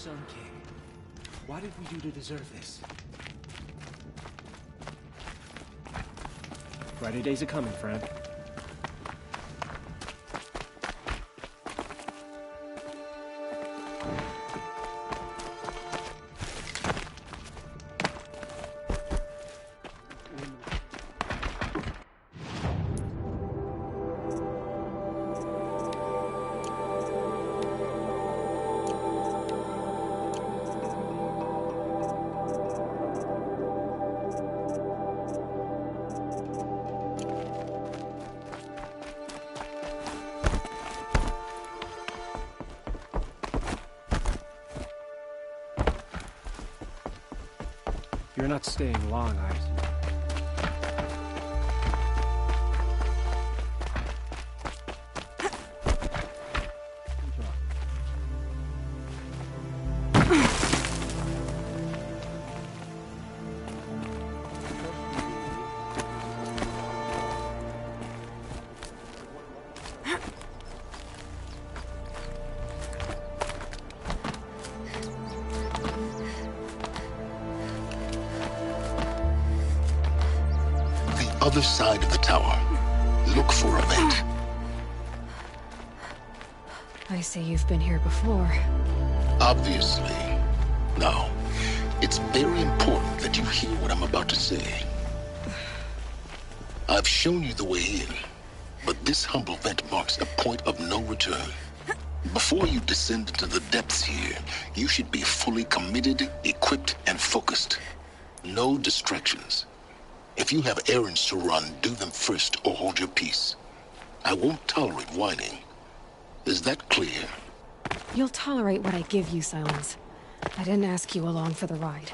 Sun King. What did we do to deserve this? Brighter days are coming, friend. You're not staying long, I assume. Other side of the tower. Look for a vent. I see you've been here before. Obviously. Now, it's very important that you hear what I'm about to say. I've shown you the way in, but this humble vent marks a point of no return. Before you descend into the depths here, you should be fully committed, equipped, and focused. No distractions. If you have errands to run, do them first or hold your peace. I won't tolerate whining. Is that clear? You'll tolerate what I give you, Silence. I didn't ask you along for the ride.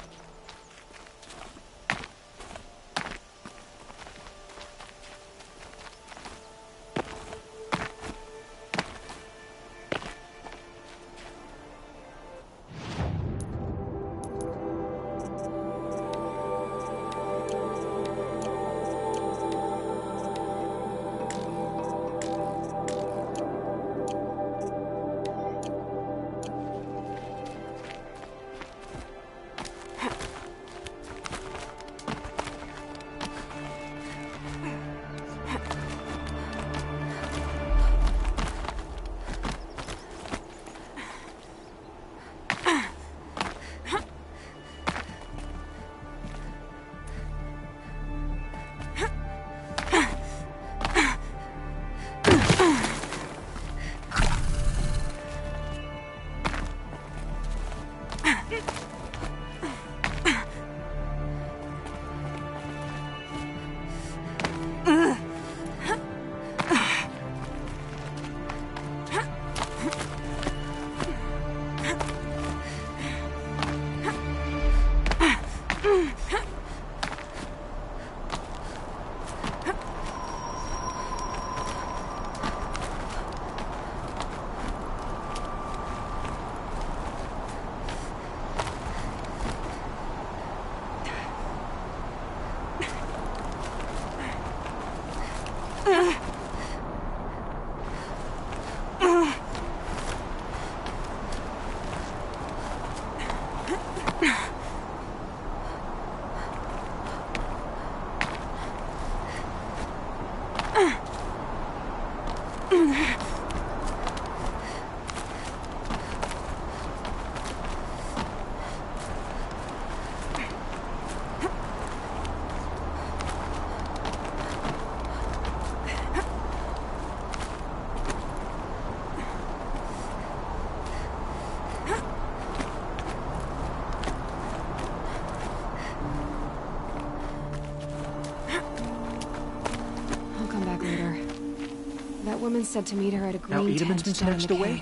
Woman said to meet her at a green now Edelman's been tent snatched away?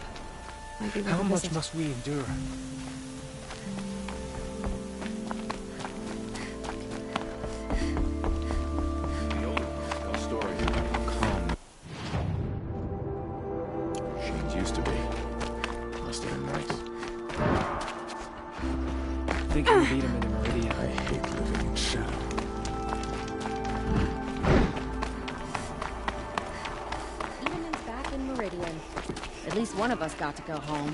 How much must we endure? The old story. Calm. Shane's used to be. Must have been nice. Thinking of Edelman and Meridian. I hate living in shadow. At least one of us got to go home.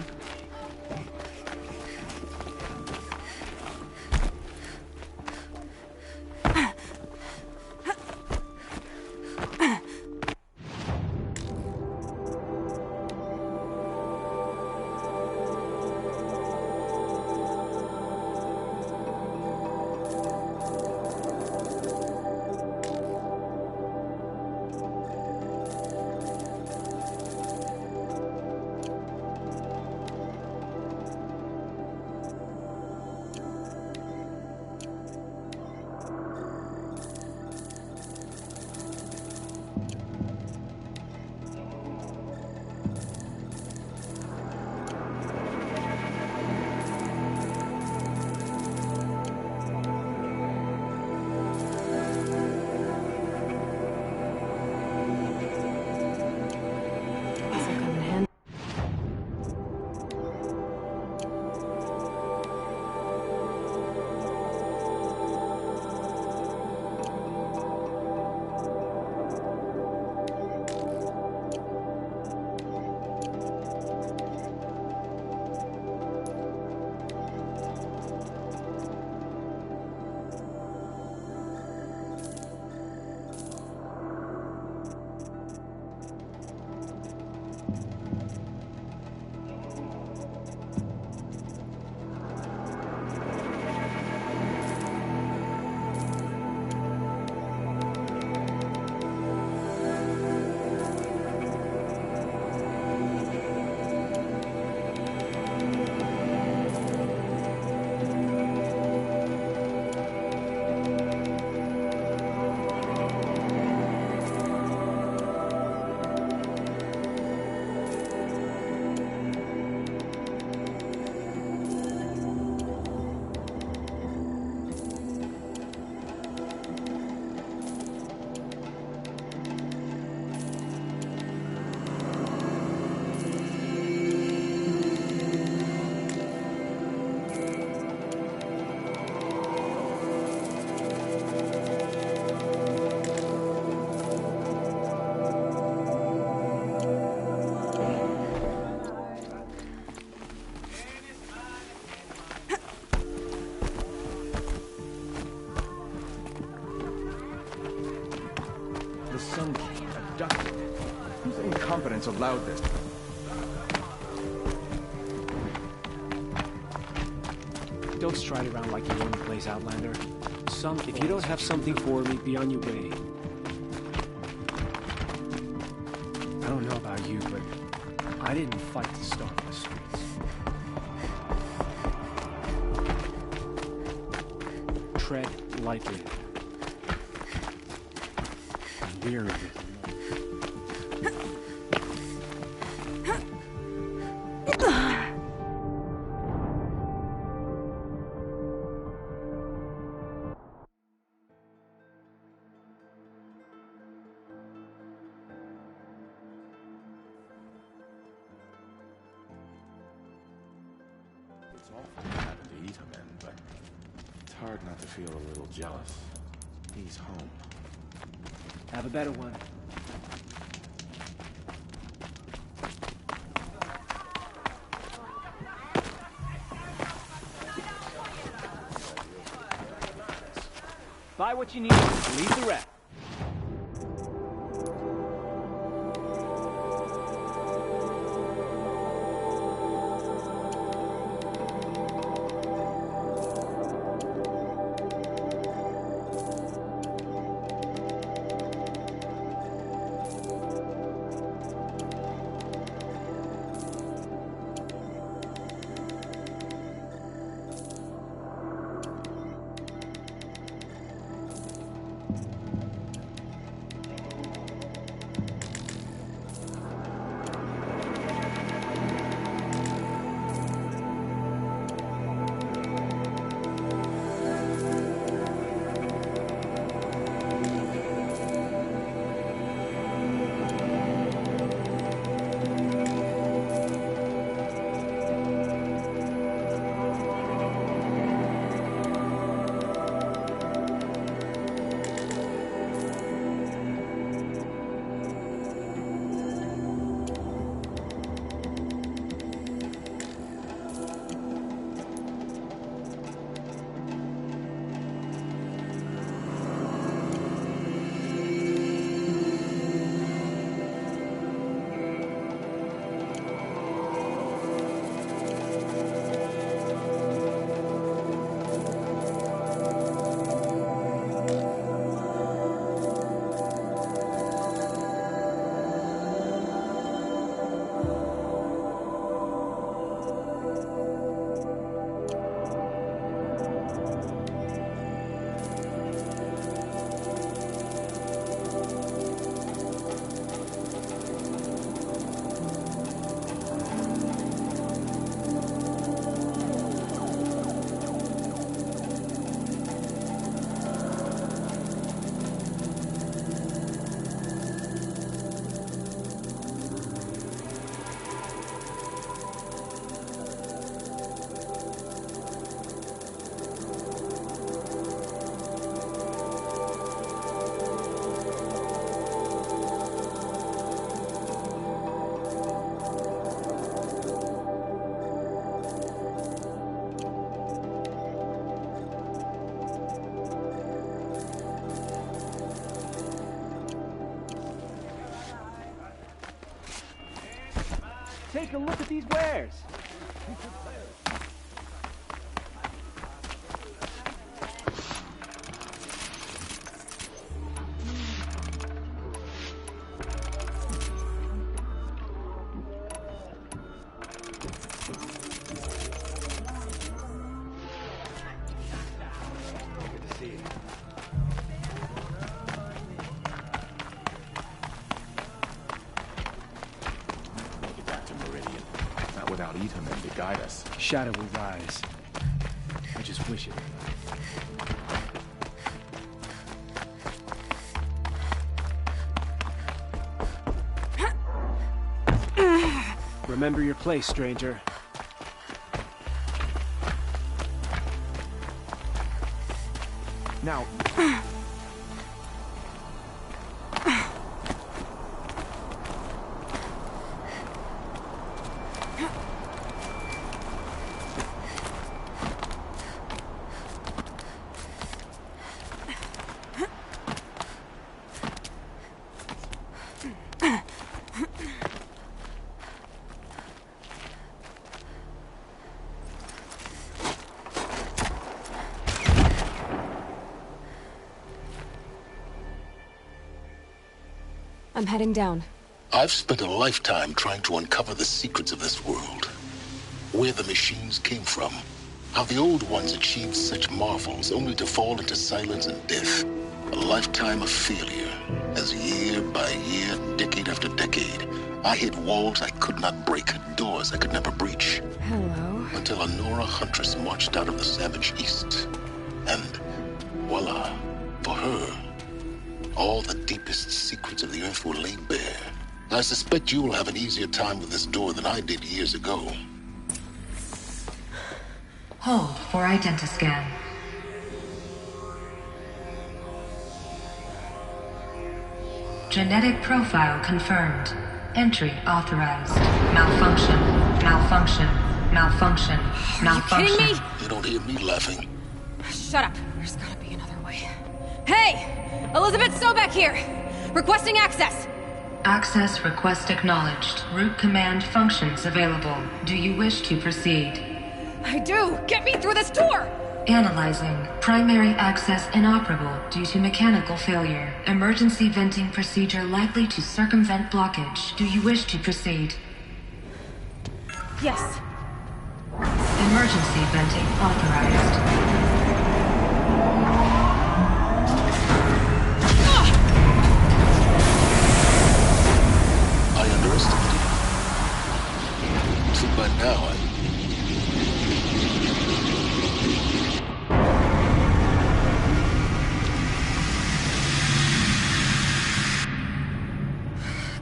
his son abducted. Whose incompetence allowed this? Don't stride around like you own the place, Outlander. If you don't have something for me, be on your way. I don't know about you, but I didn't fight to start the streets. Tread lightly. I'm weary of it. It's awful what happened to Itamen, but it's hard not to feel a little jealous. He's home. Have a better one. Buy what you need, leave the rest. Take a look at these wares. Good to see you. Without Itamen to guide us. Shadow will rise. I just wish it. Remember your place, stranger. Now... I'm heading down. I've spent a lifetime trying to uncover the secrets of this world. Where the machines came from. How the old ones achieved such marvels only to fall into silence and death. A lifetime of failure, as year by year, decade after decade, I hit walls I could not break, doors I could never breach. Hello. Until a Nora huntress marched out of the savage east. And voila, for her, all the deepest secrets of the earth were laid bare. I suspect you will have an easier time with this door than I did years ago. Hold for identiscan. Genetic profile confirmed. Entry authorized. Malfunction. Malfunction. Malfunction. Malfunction. Are you kidding me? You don't hear me laughing. Shut up. There's gotta be another way. Hey! Elizabeth Sobek here! Requesting access! Access request acknowledged. Root command functions available. Do you wish to proceed? I do! Get me through this door! Analyzing. Primary access inoperable due to mechanical failure. Emergency venting procedure likely to circumvent blockage. Do you wish to proceed? Yes. Emergency venting authorized. I underestimated you. So by now,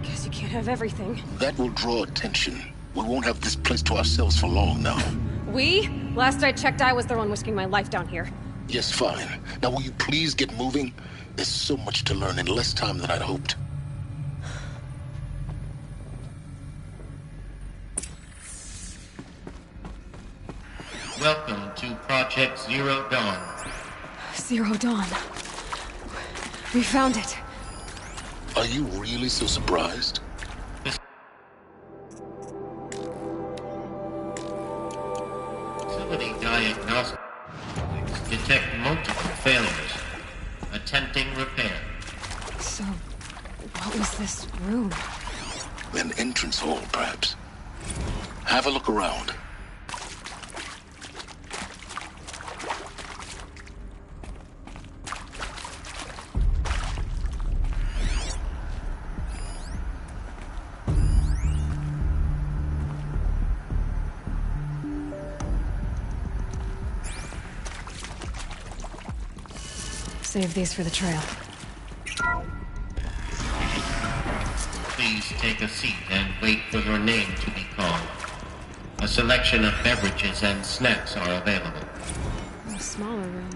Guess you can't have everything. that will draw attention. We won't have this place to ourselves for long now. We? Last I checked, I was the one risking my life down here. Yes, fine. Now will you please get moving? There's so much to learn in less time than I'd hoped. Welcome to Project Zero Dawn. Zero Dawn. We found it. Are you really so surprised? Facility diagnostics detect multiple failures. Attempting repair. So, what was this room? An entrance hall, perhaps. Have a look around. Save these for the trail. Please take a seat and wait for your name to be called. A selection of beverages and snacks are available. A smaller room.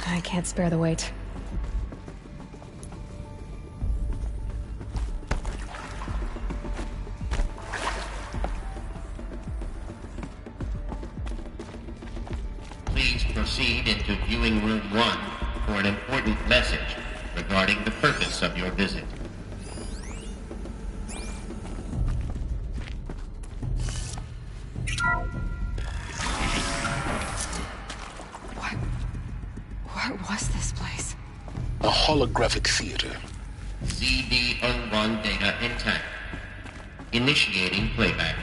I can't spare the weight. Please proceed into viewing room 1 for an important message regarding the purpose of your visit. What was this place? A holographic theater. CD01 data intact. Initiating playback.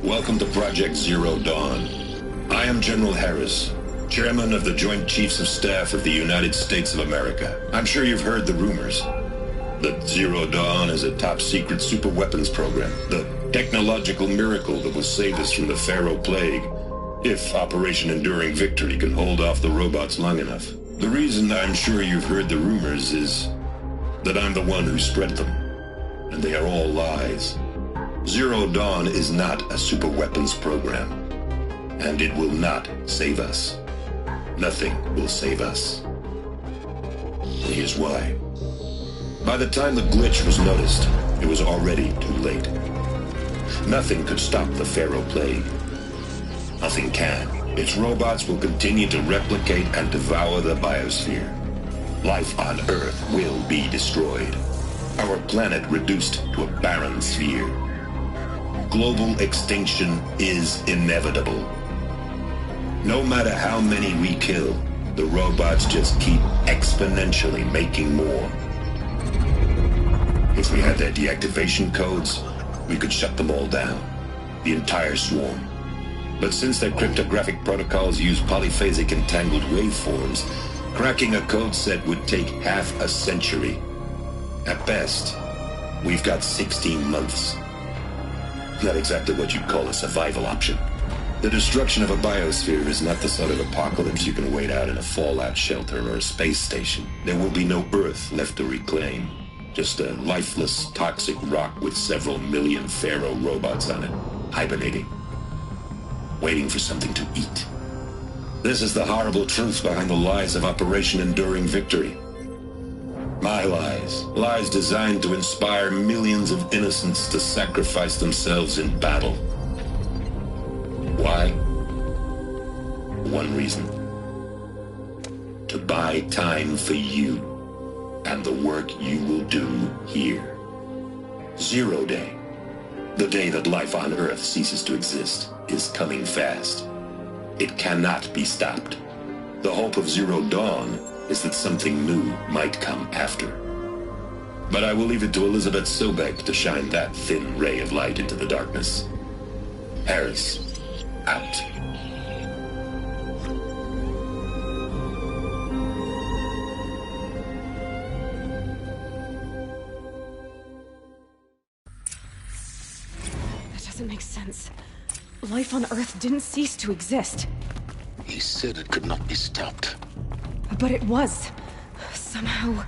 Welcome to Project Zero Dawn. I am General Harris, Chairman of the Joint Chiefs of Staff of the United States of America. I'm sure you've heard the rumors that Zero Dawn is a top-secret superweapons program, the technological miracle that will save us from the Pharaoh Plague, if Operation Enduring Victory can hold off the robots long enough. The reason I'm sure you've heard the rumors is that I'm the one who spread them, and they are all lies. Zero Dawn is not a superweapons program, and it will not save us. Nothing will save us. Here's why. By the time the glitch was noticed, it was already too late. Nothing could stop the Pharaoh Plague. Nothing can. Its robots will continue to replicate and devour the biosphere. life on Earth will be destroyed. Our planet reduced to a barren sphere. Global extinction is inevitable. No matter how many we kill, the robots just keep exponentially making more. If we had their deactivation codes, we could shut them all down. The entire swarm. But since their cryptographic protocols use polyphasic entangled waveforms, cracking a code set would take half a century. At best, we've got 16 months. Not exactly what you'd call a survival option. The destruction of a biosphere is not the sort of apocalypse you can wait out in a fallout shelter or a space station. There will be no Earth left to reclaim. Just a lifeless, toxic rock with several million Pharaoh robots on it, hibernating. Waiting for something to eat. This is the horrible truth behind the lies of Operation Enduring Victory. My lies. Lies designed to inspire millions of innocents to sacrifice themselves in battle. Why? One reason. To buy time for you and the work you will do here. Zero Day. The day that life on Earth ceases to exist is coming fast. It cannot be stopped. The hope of Zero Dawn is that something new might come after. But I will leave it to Elizabeth Sobek to shine that thin ray of light into the darkness. Harris, out. That doesn't make sense. Life on Earth didn't cease to exist. He said it could not be stopped. But it was. Somehow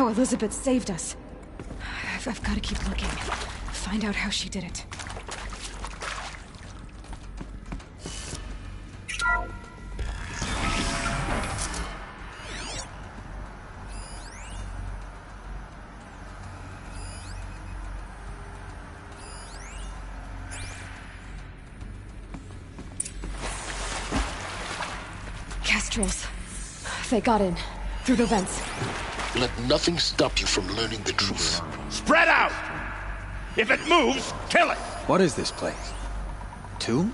Elizabeth saved us. I've got to keep looking. Find out how she did it. Kestrels. They got in. Through the vents. Let nothing stop you from learning the truth. Spread out! If it moves, kill it! What is this place? Tomb?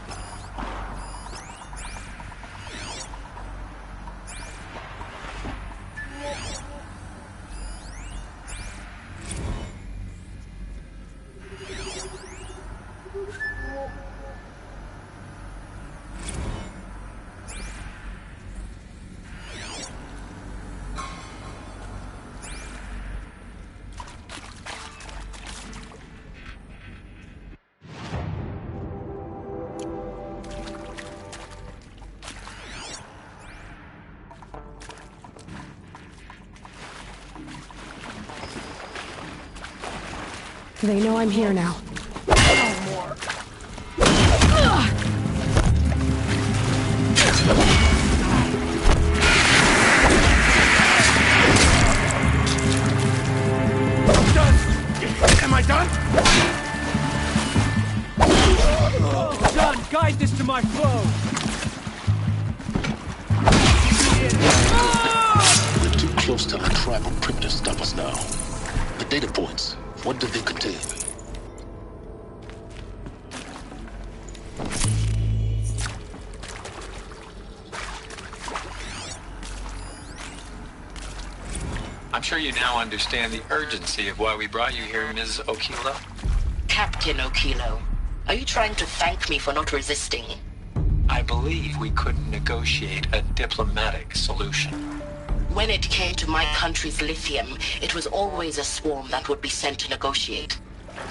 They know I'm here now. Am I done? Son, guide this to my flow! We're too close to our tribal crypt to stop us now. The data points, what do they contain? I'm sure you now understand the urgency of why we brought you here, Ms. Okilo. Captain Okilo, are you trying to thank me for not resisting? I believe we couldn't negotiate a diplomatic solution. When it came to my country's lithium, it was always a swarm that would be sent to negotiate.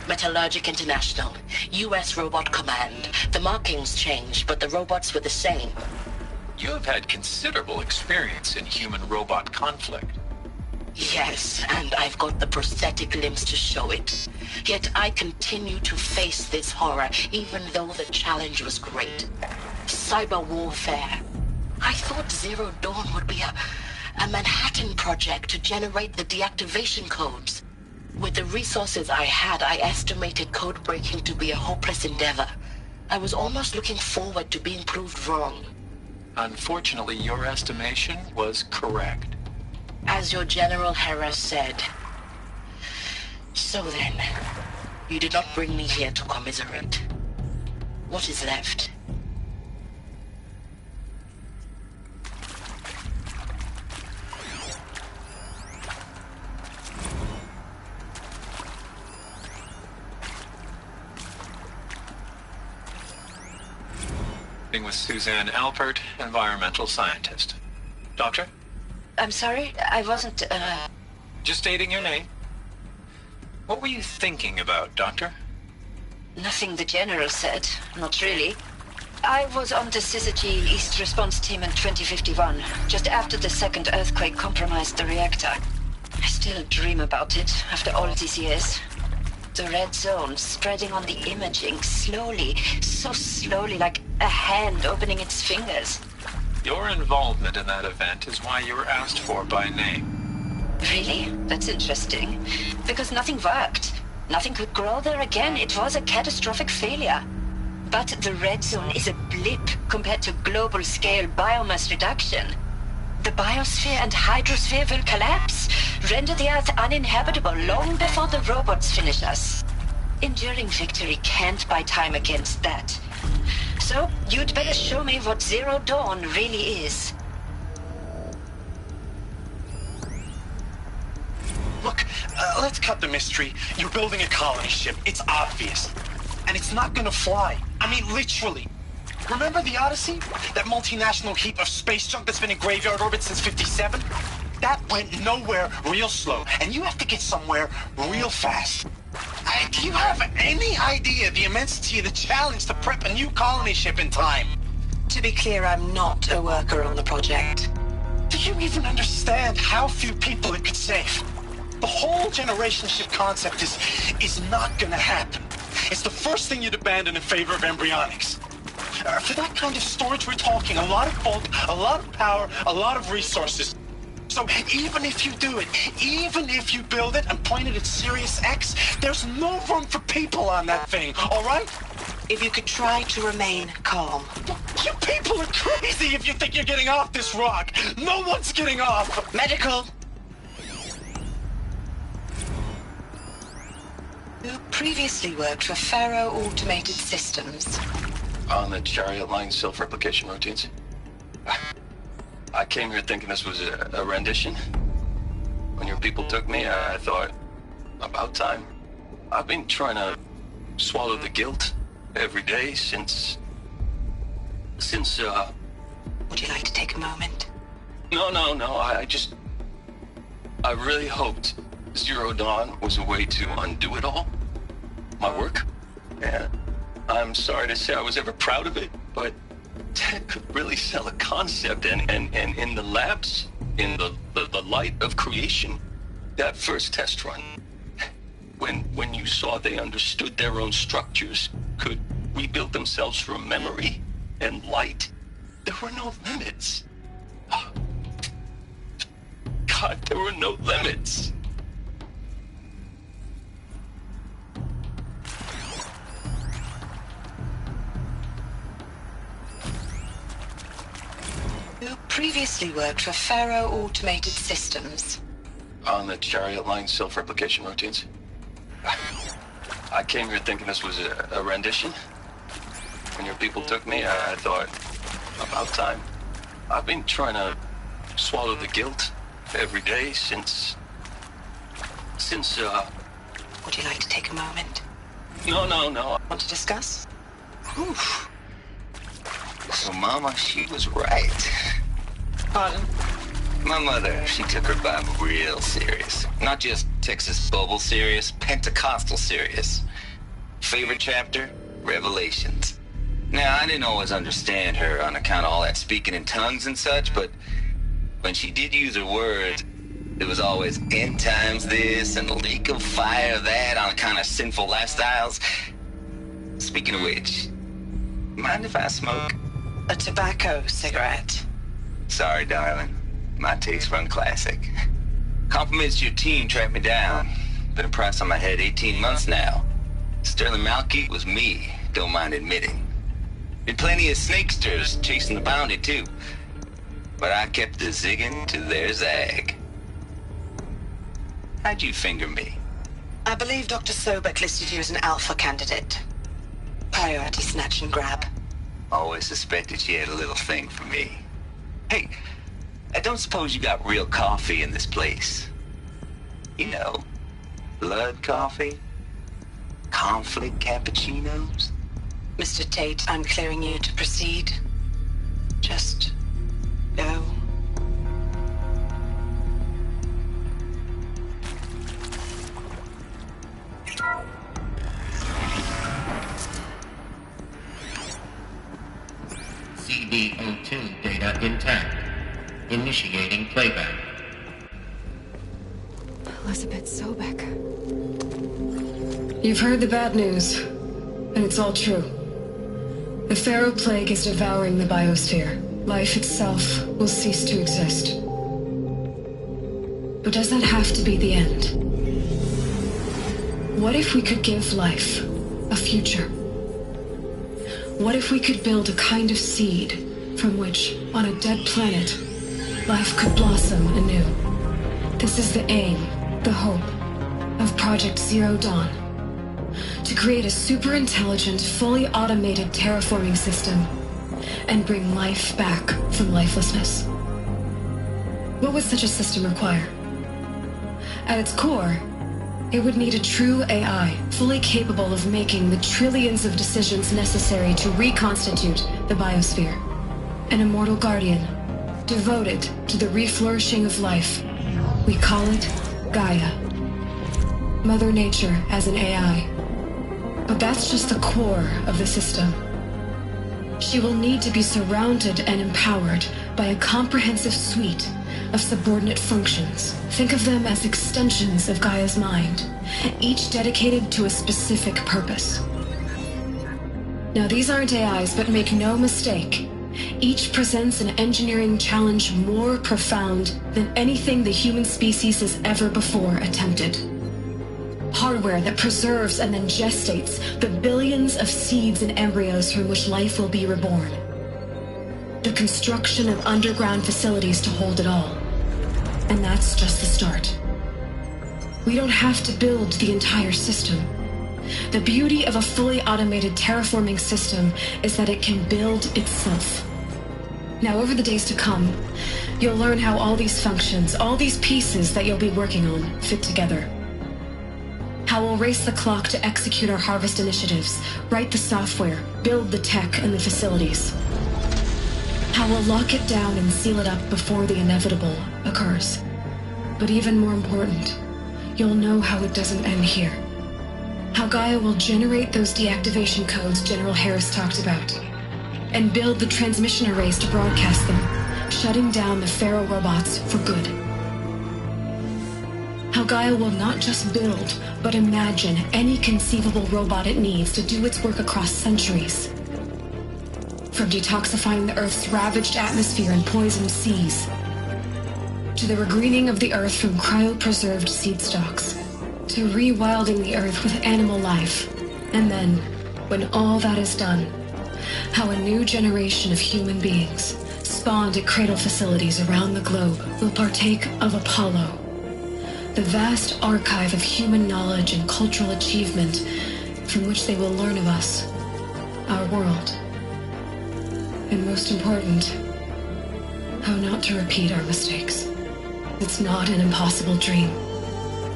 Metallurgic International, U.S. Robot Command. The markings changed, but the robots were the same. You have had considerable experience in human-robot conflict. Yes, and I've got the prosthetic limbs to show it. Yet I continue to face this horror, even though the challenge was great. Cyber warfare. I thought Zero Dawn would be a Manhattan project to generate the deactivation codes. With the resources I had, I estimated code breaking to be a hopeless endeavor. I was almost looking forward to being proved wrong. Unfortunately, your estimation was correct. As your General Hera said. So then, you did not bring me here to commiserate. What is left? With Suzanne Alpert, environmental scientist. Doctor? I'm sorry, I wasn't, Just stating your name. What were you thinking about, Doctor? Nothing the General said. Not really. I was on the Syzygy East Response Team in 2051, just after the second earthquake compromised the reactor. I still dream about it after all these years. The red zone spreading on the imaging slowly, so slowly, like a hand opening its fingers. Your involvement in that event is why you were asked for by name. Really? That's interesting. Because nothing worked. Nothing could grow there again. It was a catastrophic failure. But the red zone is a blip compared to global-scale biomass reduction. The biosphere and hydrosphere will collapse, render the Earth uninhabitable long before the robots finish us. Enduring victory can't buy time against that. So, you'd better show me what Zero Dawn really is. Look, let's cut the mystery. You're building a colony ship. It's obvious. And it's not gonna fly. I mean, literally. Remember the Odyssey? That multinational heap of space junk that's been in graveyard orbit since 57? That went nowhere real slow, and you have to get somewhere real fast. Do you have any idea the immensity of the challenge to prep a new colony ship in time? To be clear, I'm not a worker on the project. Do you even understand how few people it could save? The whole generation ship concept is not gonna happen. It's the first thing you'd abandon in favor of embryonics. For that kind of storage, we're talking a lot of bulk, a lot of power, a lot of resources. So even if you do it, even if you build it and point it at Sirius X, there's no room for people on that thing, all right? If you could try to remain calm. You people are crazy if you think you're getting off this rock. No one's getting off. Medical. You previously worked for Faro Automated Systems. On the chariot line self-replication routines. I came here thinking this was a rendition. When your people took me, I thought, about time. I've been trying to swallow the guilt every day since... Would you like to take a moment? No, I really hoped Zero Dawn was a way to undo it all. My work. And I'm sorry to say I was ever proud of it, but Ted could really sell a concept, and in the labs, in the light of creation, that first test run, when you saw they understood their own structures, could rebuild themselves from memory and light, there were no limits. God, there were no limits. You previously worked for Faro Automated Systems. On the chariot line self-replication routines. I came here thinking this was a rendition. When your people took me, I thought, about time. I've been trying to swallow the guilt every day since... Would you like to take a moment? No. Want to discuss? Whew. So Mama, she was right. Pardon? My mother, she took her Bible real serious. Not just Texas Bubble serious, Pentecostal serious. Favorite chapter? Revelations. Now, I didn't always understand her on account of all that speaking in tongues and such, but when she did use her words, it was always end times this and leak of fire that on account of sinful lifestyles. Speaking of which, mind if I smoke? A tobacco cigarette. Sorry, darling. My taste run classic. Compliments to your team tracked me down. Been a price on my head 18 months now. Sterling Malkeet was me, don't mind admitting. Been plenty of snakesters chasing the bounty, too. But I kept the zigging to their zag. How'd you finger me? I believe Dr. Sobek listed you as an alpha candidate. Priority snatch and grab. Always suspected she had a little thing for me. Hey, I don't suppose you got real coffee in this place? You know, blood coffee? Conflict cappuccinos? Mr. Tate, I'm clearing you to proceed. Just go. CD02 data intact. Initiating playback. Elizabeth Sobek. You've heard the bad news, and it's all true. The Pharaoh Plague is devouring the biosphere. Life itself will cease to exist. But does that have to be the end? What if we could give life a future? What if we could build a kind of seed from which, on a dead planet, life could blossom anew? This is the aim, the hope, of Project Zero Dawn. To create a super-intelligent, fully automated terraforming system and bring life back from lifelessness. What would such a system require? At its core, it would need a true AI, fully capable of making the trillions of decisions necessary to reconstitute the biosphere. An immortal guardian, devoted to the reflourishing of life. We call it Gaia. Mother Nature as an AI. But that's just the core of the system. She will need to be surrounded and empowered by a comprehensive suite of subordinate functions. Think of them as extensions of Gaia's mind, each dedicated to a specific purpose. Now, these aren't AIs, but make no mistake, each presents an engineering challenge more profound than anything the human species has ever before attempted. Hardware that preserves and then gestates the billions of seeds and embryos from which life will be reborn. The construction of underground facilities to hold it all. And that's just the start. We don't have to build the entire system. The beauty of a fully automated terraforming system is that it can build itself. Now, over the days to come, you'll learn how all these functions, all these pieces that you'll be working on, fit together. How we'll race the clock to execute our harvest initiatives, write the software, build the tech and the facilities. How we'll lock it down and seal it up before the inevitable occurs. But even more important, you'll know how it doesn't end here. How Gaia will generate those deactivation codes General Harris talked about, and build the transmission arrays to broadcast them, shutting down the Pharaoh robots for good. How Gaia will not just build, but imagine any conceivable robot it needs to do its work across centuries. From detoxifying the Earth's ravaged atmosphere and poisoned seas, to the regreening of the Earth from cryopreserved seed stalks, to rewilding the Earth with animal life. And then, when all that is done, how a new generation of human beings, spawned at cradle facilities around the globe, will partake of Apollo, the vast archive of human knowledge and cultural achievement from which they will learn of us, our world. And most important, how not to repeat our mistakes. It's not an impossible dream.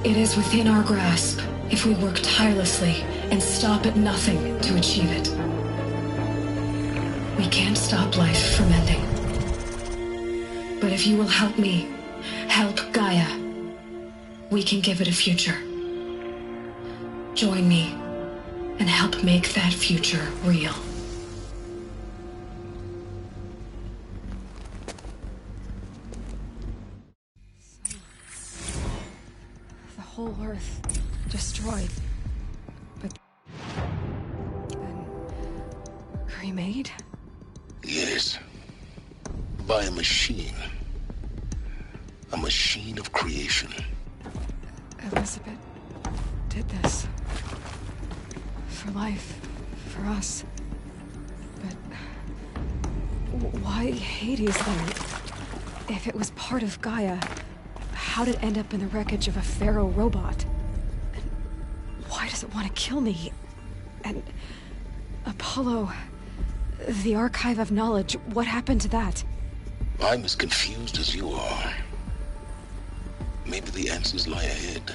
It is within our grasp if we work tirelessly and stop at nothing to achieve it. We can't stop life from ending. But if you will help me, help Gaia, we can give it a future. Join me and help make that future real. The whole Earth destroyed, but then remade? Yes. By a machine. A machine of creation. Elizabeth did this. For life. For us. But why Hades then? If it was part of Gaia, how'd it end up in the wreckage of a Pharaoh robot? And why does it want to kill me? And Apollo, the Archive of Knowledge, what happened to that? I'm as confused as you are. Maybe the answers lie ahead.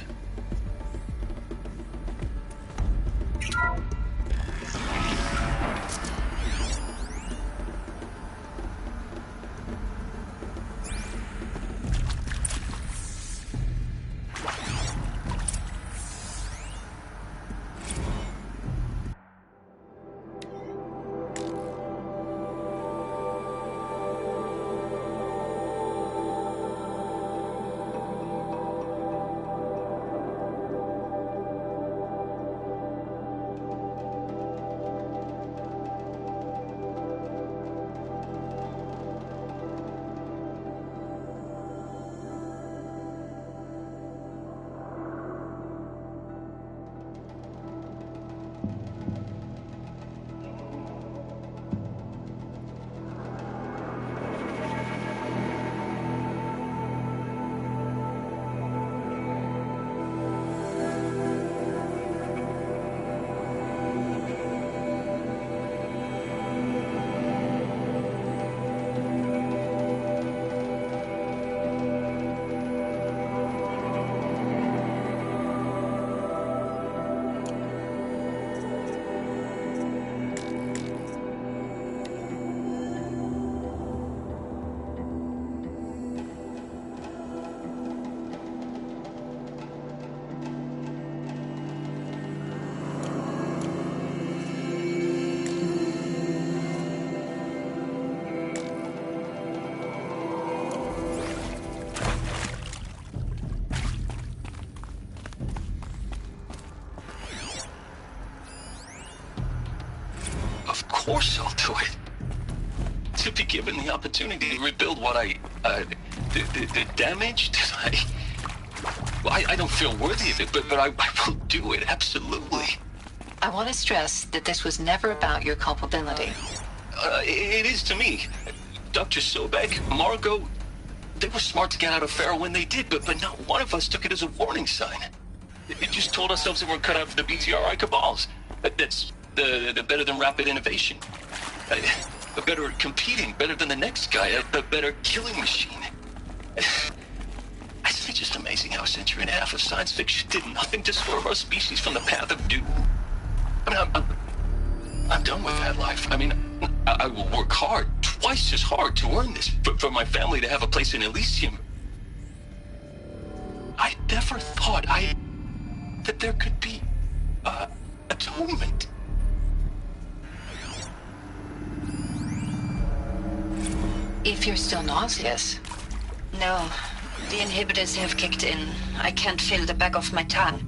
Of course I'll do it. To be given the opportunity to rebuild what the damage that I don't feel worthy of it, but I will do it, absolutely. I want to stress that this was never about your culpability. It is to me. Dr. Sobek, Margot, they were smart to get out of Pharaoh when they did, but not one of us took it as a warning sign. It just told ourselves that we're cut out for the BTRI cabals. That's the better than rapid innovation. A better competing, better than the next guy, a better killing machine. It's just amazing how a century and a half of science fiction did nothing to swerve our species from the path of doom. I mean, I'm done with that life. I mean, I will work hard, twice as hard to earn this, for my family to have a place in Elysium. I never thought that there could be atonement. If you're still nauseous. No, the inhibitors have kicked in. I can't feel the back of my tongue.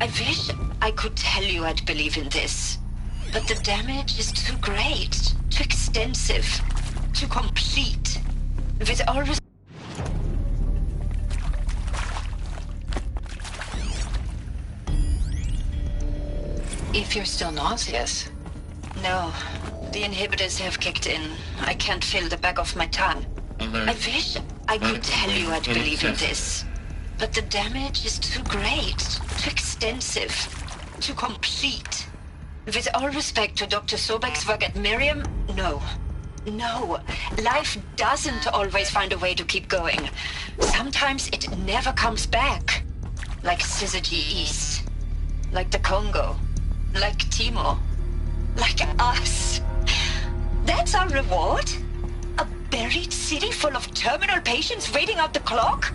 I wish I could tell you I'd believe in this. But the damage is too great, too extensive, too complete. With all If you're still nauseous. No, the inhibitors have kicked in. I can't feel the back of my tongue. I wish I could tell you I'd believe in this. But the damage is too great, too extensive, too complete. With all respect to Dr. Sobek's work at Miriam, no. No, life doesn't always find a way to keep going. Sometimes it never comes back. Like Syzygy East. Like the Congo. Like Timo. Like us. That's our reward? A buried city full of terminal patients waiting out the clock?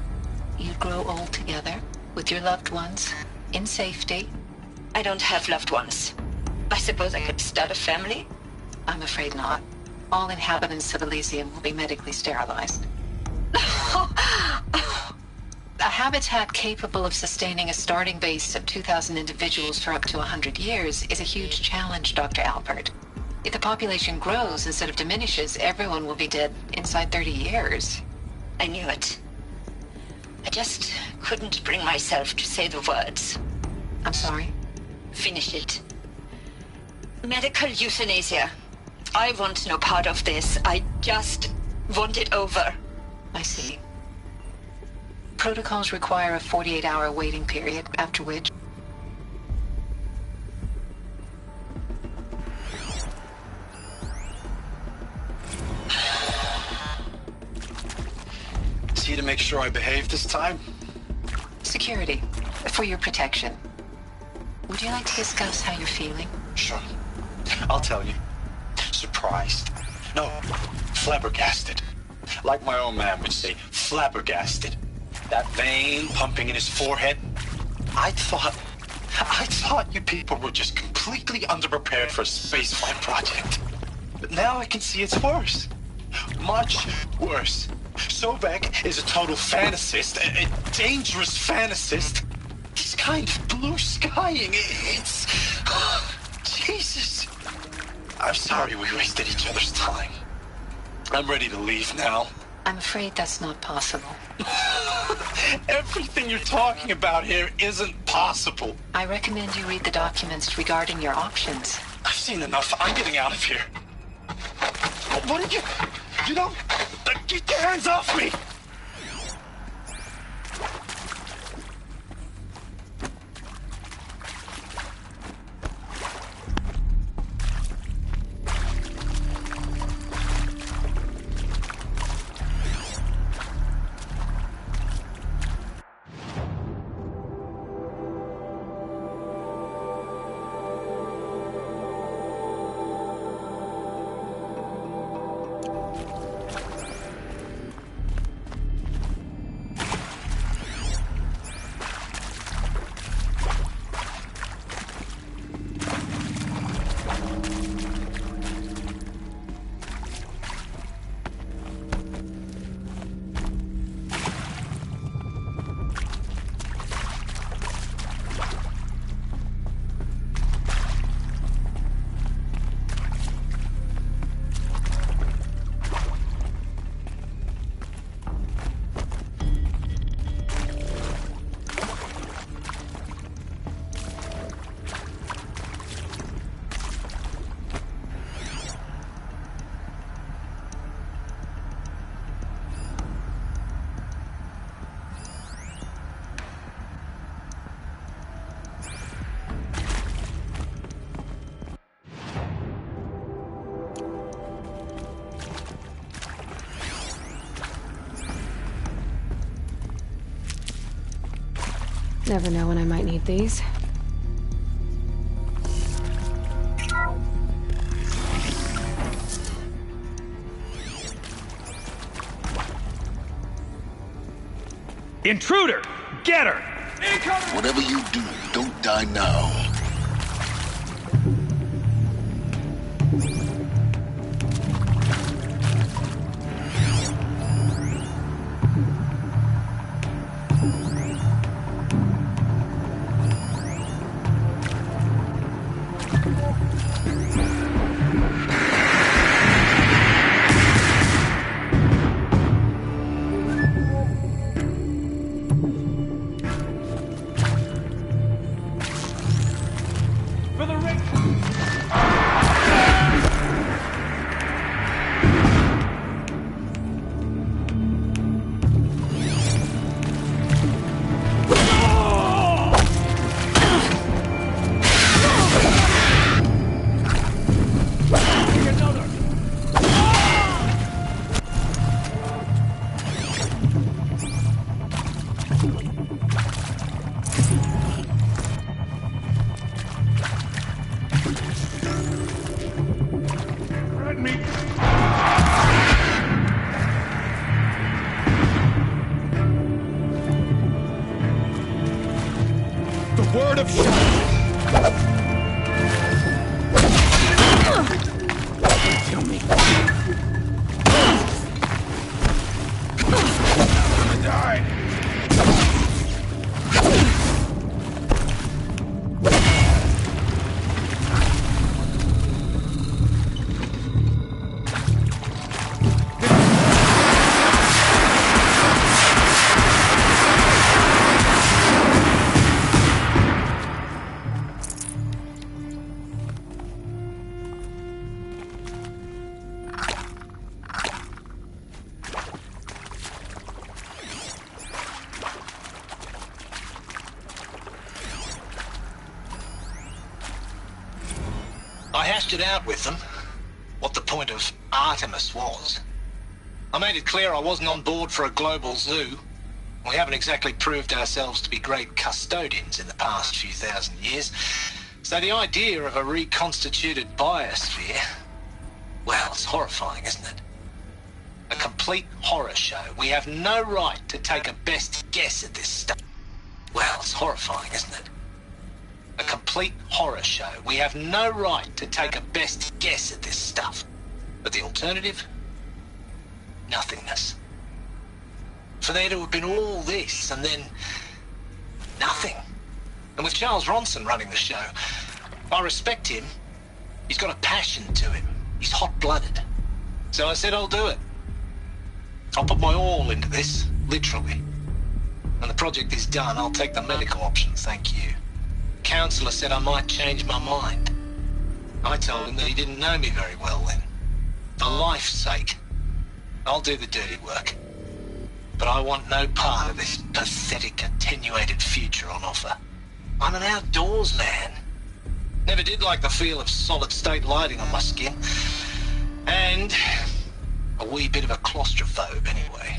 You grow old together, with your loved ones, in safety. I don't have loved ones. I suppose I could start a family? I'm afraid not. All inhabitants of Elysium will be medically sterilized. A habitat capable of sustaining a starting base of 2,000 individuals for up to 100 years is a huge challenge, Dr. Alpert. If the population grows instead of diminishes, everyone will be dead inside 30 years. I knew it. I just couldn't bring myself to say the words. I'm sorry? Finish it. Medical euthanasia. I want no part of this. I just want it over. I see. Protocols require a 48-hour waiting period, after which... See to make sure I behave this time? Security, for your protection. Would you like to discuss how you're feeling? Sure. I'll tell you. Surprised. No, flabbergasted. Like my old man would say, flabbergasted. That vein pumping in his forehead. I thought you people were just completely underprepared for a spaceflight project. But now I can see it's worse. Much worse. Sobek is a total fantasist, a dangerous fantasist. He's kind of blue skying. It's... Jesus. I'm sorry we wasted each other's time. I'm ready to leave now. I'm afraid that's not possible. Everything you're talking about here isn't possible. I recommend you read the documents regarding your options. I've seen enough. I'm getting out of here. What did you... You don't... Get your hands off me! Never know when I might need these. Intruder! Get her! Whatever you do, don't die now. Word of shadow. Kill me. I'm gonna die. I hashed it out with them, what the point of Artemis was. I made it clear I wasn't on board for a global zoo. We haven't exactly proved ourselves to be great custodians in the past few thousand years. So the idea of a reconstituted biosphere, well, it's horrifying, isn't it? A complete horror show. We have no right to take a best guess at this stuff. Well, it's horrifying, isn't it? A complete horror show. We have no right to take a best guess at this stuff. But the alternative? Nothingness. For there to have been all this and then nothing. And with Charles Ronson running the show, I respect him. He's got a passion to him. He's hot-blooded. So I said I'll do it. I'll put my all into this, literally. When the project is done, I'll take the medical option, thank you. Counselor said I might change my mind. I told him that he didn't know me very well then. For life's sake, I'll do the dirty work. But I want no part of this pathetic, attenuated future on offer. I'm an outdoors man. Never did like the feel of solid-state lighting on my skin. And a wee bit of a claustrophobe anyway.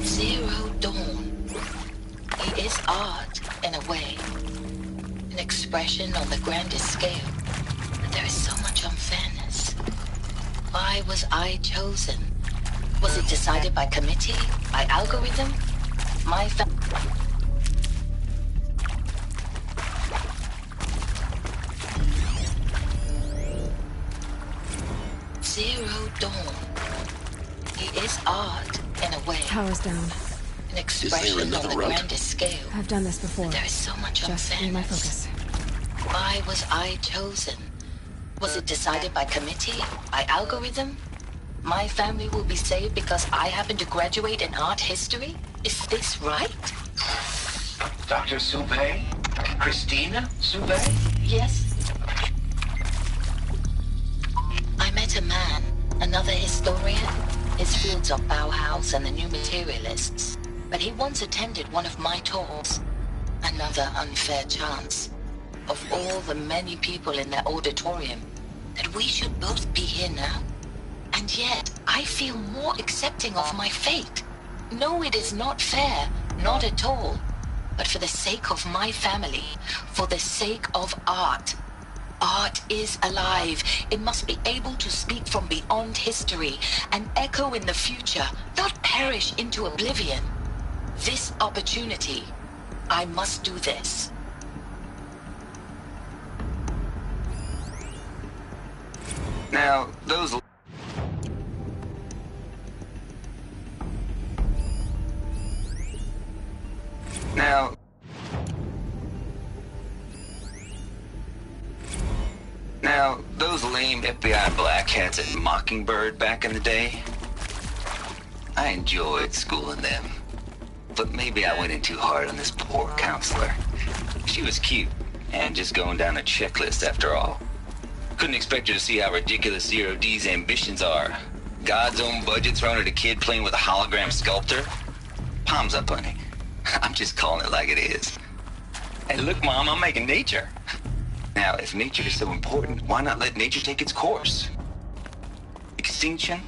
Zero Dawn. It is art, in a way. An expression on the grandest scale. But there is so much unfairness. Why was I chosen? Was it decided by committee? By algorithm? My Zero Dawn. It is art, in a way. Power's down. An expression on the grandest scale. I've done this before. But there is so much Just be my focus. Why was I chosen? Was it decided by committee? By algorithm? My family will be saved because I happen to graduate in art history? Is this right? Dr. Soubet? Christina Soubet? Yes. I met a man, another historian. His fields are Bauhaus and the New Materialists. But he once attended one of my talks. Another unfair chance. Of all the many people in that auditorium, that we should both be here now. And yet, I feel more accepting of my fate. No, it is not fair. Not at all. But for the sake of my family, for the sake of art. Art is alive. It must be able to speak from beyond history and echo in the future, not perish into oblivion. This opportunity, I must do this. Now, those... Now, those lame FBI black hats at Mockingbird back in the day, I enjoyed schooling them. But maybe I went in too hard on this poor counselor. She was cute, and just going down a checklist after all. Couldn't expect her to see how ridiculous Zero D's ambitions are. God's own budget thrown at a kid playing with a hologram sculptor? Palms up, honey. I'm just calling it like it is. Hey, look, Mom, I'm making nature. Now, if nature is so important, why not let nature take its course? Extinction?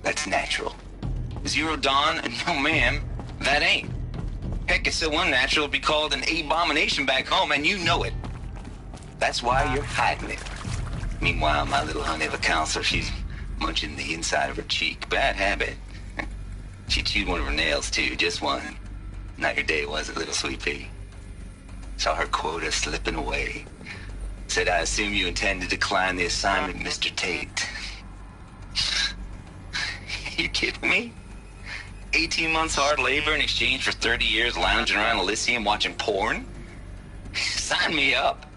That's natural. Zero Dawn? No, ma'am, that ain't. Heck, it's so unnatural it'd be called an abomination back home, and you know it. That's why you're hiding it. Meanwhile, my little honey of a counselor, she's munching the inside of her cheek. Bad habit. She chewed one of her nails, too, just one. Not your day, was it, little sweet pea? Saw her quota slipping away. Said, I assume you intend to decline the assignment, Mr. Tate. You kidding me? 18 months hard labor in exchange for 30 years lounging around Elysium watching porn? Sign me up.